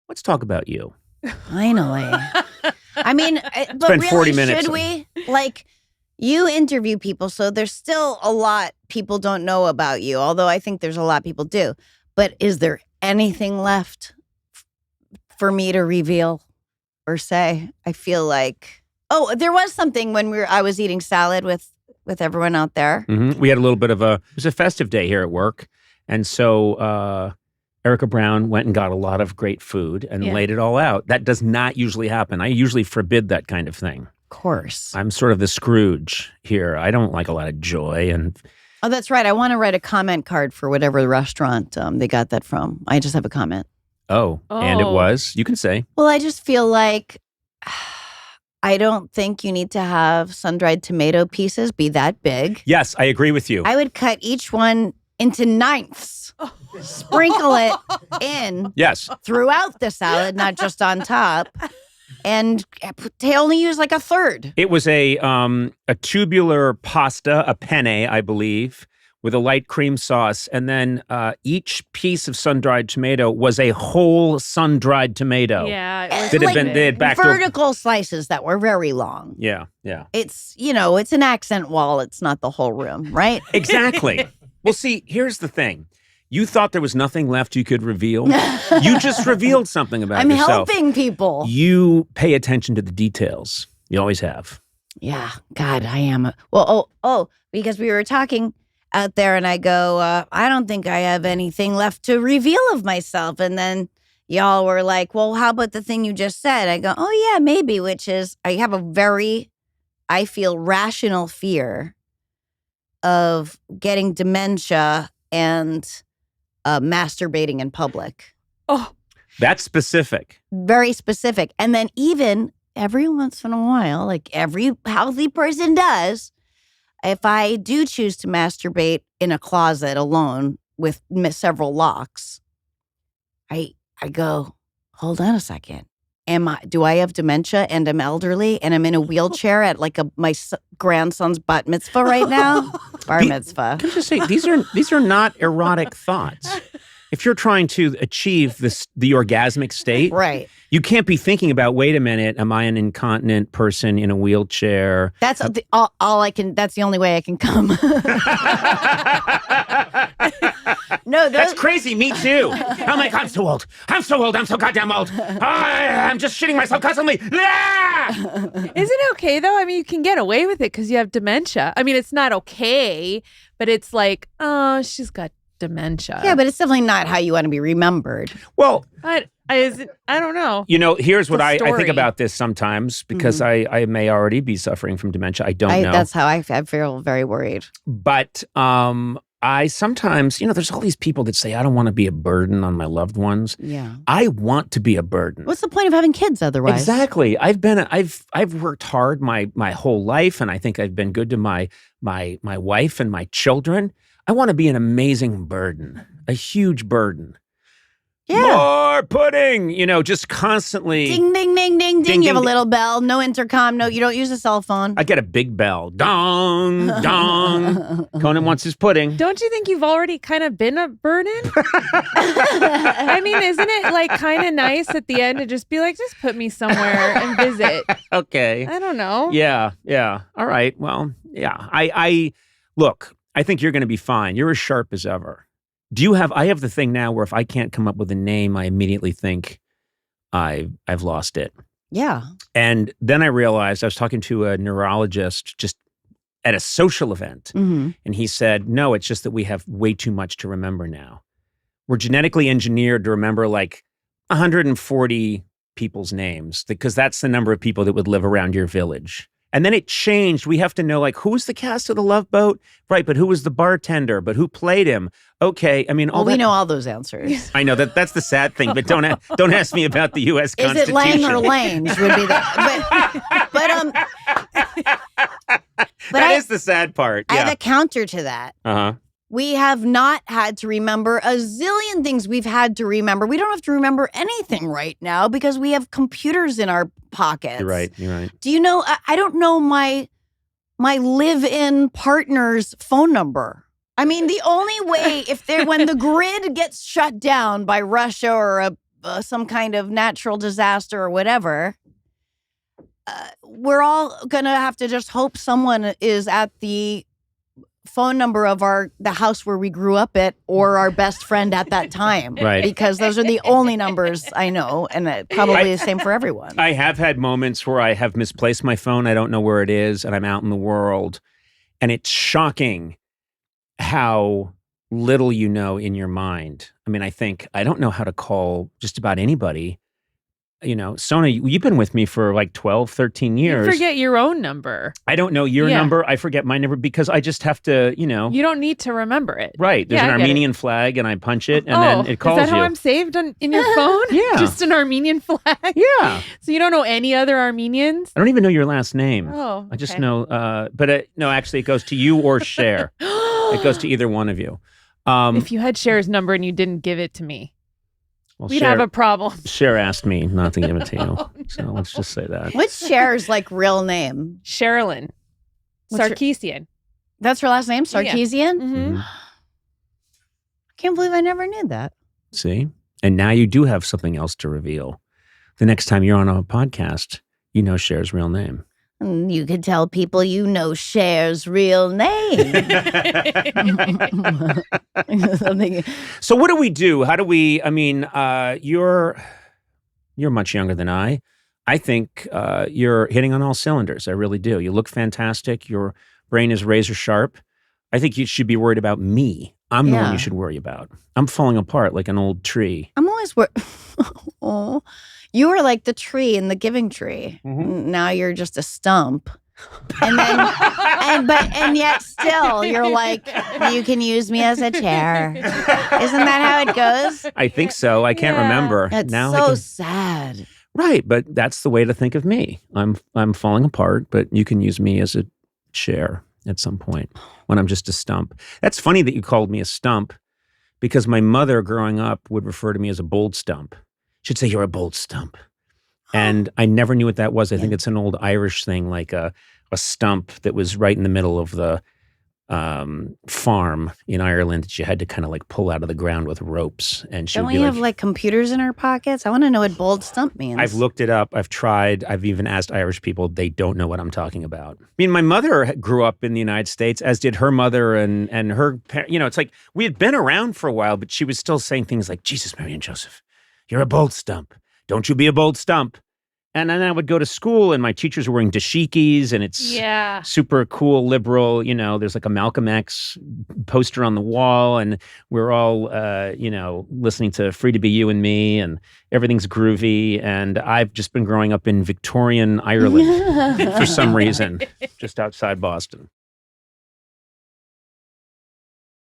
let's talk about you. Finally. I mean, but Spend really, 40 minutes should we? Like, you interview people, so there's still a lot people don't know about you, although I think there's a lot people do. But is there anything left for me to reveal or say? I feel like, there was something when I was eating salad with everyone out there. Mm-hmm. We had a little bit of it was a festive day here at work. And so Erica Brown went and got a lot of great food and laid it all out. That does not usually happen. I usually forbid that kind of thing. Of course. I'm sort of the Scrooge here. I don't like a lot of joy. Oh, that's right. I want to write a comment card for whatever restaurant they got that from. I just have a comment. Oh, and it was? You can say. Well, I just feel like I don't think you need to have sun-dried tomato pieces be that big. Yes, I agree with you. I would cut each one into ninths. Sprinkle it in throughout the salad, not just on top. And they only use like a third. It was a tubular pasta, a penne, I believe, with a light cream sauce. And then each piece of sun-dried tomato was a whole sun-dried tomato. Yeah. It was they had backed vertical slices that were very long. Yeah. It's, it's an accent wall. It's not the whole room, right? Exactly. Well, see, here's the thing. You thought there was nothing left you could reveal. You just revealed something about yourself. I'm helping people. You pay attention to the details. You always have. Yeah. God, I am. Because we were talking out there and I go, I don't think I have anything left to reveal of myself. And then y'all were like, well, how about the thing you just said? I go, oh, yeah, maybe, which is I have I feel rational fear of getting dementia and masturbating in public. Oh, that's specific. Very specific. And then even every once in a while, like every healthy person does, if I do choose to masturbate in a closet alone with several locks, I go, hold on a second. Do I have dementia and I'm elderly and I'm in a wheelchair at like my grandson's bat mitzvah right now? Bar mitzvah. Can I just say, these are not erotic thoughts. If you're trying to achieve the orgasmic state, right, you can't be thinking about, wait a minute, am I an incontinent person in a wheelchair? That's all I can. That's the only way I can come. No, that's crazy. Me too. I'm like, I'm so old. I'm so goddamn old. I'm just shitting myself constantly. Ah! Isn't it okay though? I mean, you can get away with it because you have dementia. I mean, it's not okay, but it's like, oh, she's got dementia. Yeah, but it's definitely not how you want to be remembered. Well, I don't know. Here's what I think about this sometimes because I may already be suffering from dementia. I don't know. That's how I feel very worried. But I sometimes, there's all these people that say, I don't want to be a burden on my loved ones. Yeah. I want to be a burden. What's the point of having kids otherwise? Exactly. I've worked hard my whole life, and I think I've been good to my wife and my children. I want to be an amazing burden, a huge burden. Yeah. More pudding, just constantly. Ding, ding, ding, ding, ding. You have a little bell, no intercom, no, you don't use a cell phone. I get a big bell. Dong, dong. Conan wants his pudding. Don't you think you've already kind of been a burden? I mean, isn't it like kind of nice at the end to just be like, just put me somewhere and visit? Okay. I don't know. Yeah. All right. Well, yeah. Look, I think you're going to be fine. You're as sharp as ever. I have the thing now where if I can't come up with a name, I immediately think I've lost it. Yeah. And then I realized I was talking to a neurologist just at a social event. Mm-hmm. And he said, no, it's just that we have way too much to remember now. We're genetically engineered to remember like 140 people's names because that's the number of people that would live around your village. And then it changed. We have to know, like, who's the cast of The Love Boat? Right, but who was the bartender? But who played him? Okay, I mean, we know all those answers. I know that's the sad thing, but don't ask me about the U.S. Constitution. Is it Lang or Lange would be the... But that is the sad part. Yeah. I have a counter to that. Uh-huh. We have not had to remember a zillion things we've had to remember. We don't have to remember anything right now because we have computers in our pockets. You're right. Do you know, I don't know my live-in partner's phone number. I mean, the only way, when the grid gets shut down by Russia or a some kind of natural disaster or whatever, we're all gonna have to just hope someone is at the phone number of the house where we grew up at, or our best friend at that time. Right. Because those are the only numbers I know, and probably the same for everyone. I have had moments where I have misplaced my phone. I don't know where it is, and I'm out in the world. And it's shocking how little you know in your mind. I mean, I don't know how to call just about anybody. Sona, you've been with me for like 12, 13 years. You forget your own number. I don't know your number. I forget my number because I just have to, You don't need to remember it. Right. There's an Armenian flag and I punch it and then it calls you. Is that how I'm saved in your phone? Yeah. Just an Armenian flag? Yeah. So you don't know any other Armenians? I don't even know your last name. Oh, okay. I just know, no, actually it goes to you or Cher. It goes to either one of you. If you had Cher's number and you didn't give it to me, well, we'd have a problem. Cher asked me not to give it to you. No. So let's just say that. What's Cher's real name? Sherilyn Sarkeesian. That's her last name, Sarkeesian? Yeah. Mm-hmm. Can't believe I never knew that. See? And now you do have something else to reveal. The next time you're on a podcast, you know Cher's real name. And you could tell people you know Cher's real name. So what do we do? How do we, you're much younger than I. I think you're hitting on all cylinders. I really do. You look fantastic. Your brain is razor sharp. I think you should be worried about me. I'm the one you should worry about. I'm falling apart like an old tree. I'm always worried. Oh, you were like the tree in the Giving Tree. Mm-hmm. Now you're just a stump. And then, and yet still, you're like, you can use me as a chair. Isn't that how it goes? I think so. I can't remember. It's now sad. Right, but that's the way to think of me. I'm falling apart, but you can use me as a chair at some point when I'm just a stump. That's funny that you called me a stump because my mother growing up would refer to me as a bold stump. She'd say, you're a bold stump. And I never knew what that was. I think it's an old Irish thing, like a stump that was right in the middle of the farm in Ireland that you had to kind of pull out of the ground with ropes. And she Don't we have computers in our pockets? I want to know what bold stump means. I've looked it up. I've tried. I've even asked Irish people. They don't know what I'm talking about. I mean, my mother grew up in the United States, as did her mother and her parents. It's like we had been around for a while, but she was still saying things like, Jesus, Mary and Joseph, you're a bold stump. Don't you be a bold stump. And then I would go to school and my teachers were wearing dashikis and it's super cool, liberal. There's a Malcolm X poster on the wall and we're all, listening to Free to Be You and Me and everything's groovy. And I've just been growing up in Victorian Ireland for some reason, just outside Boston.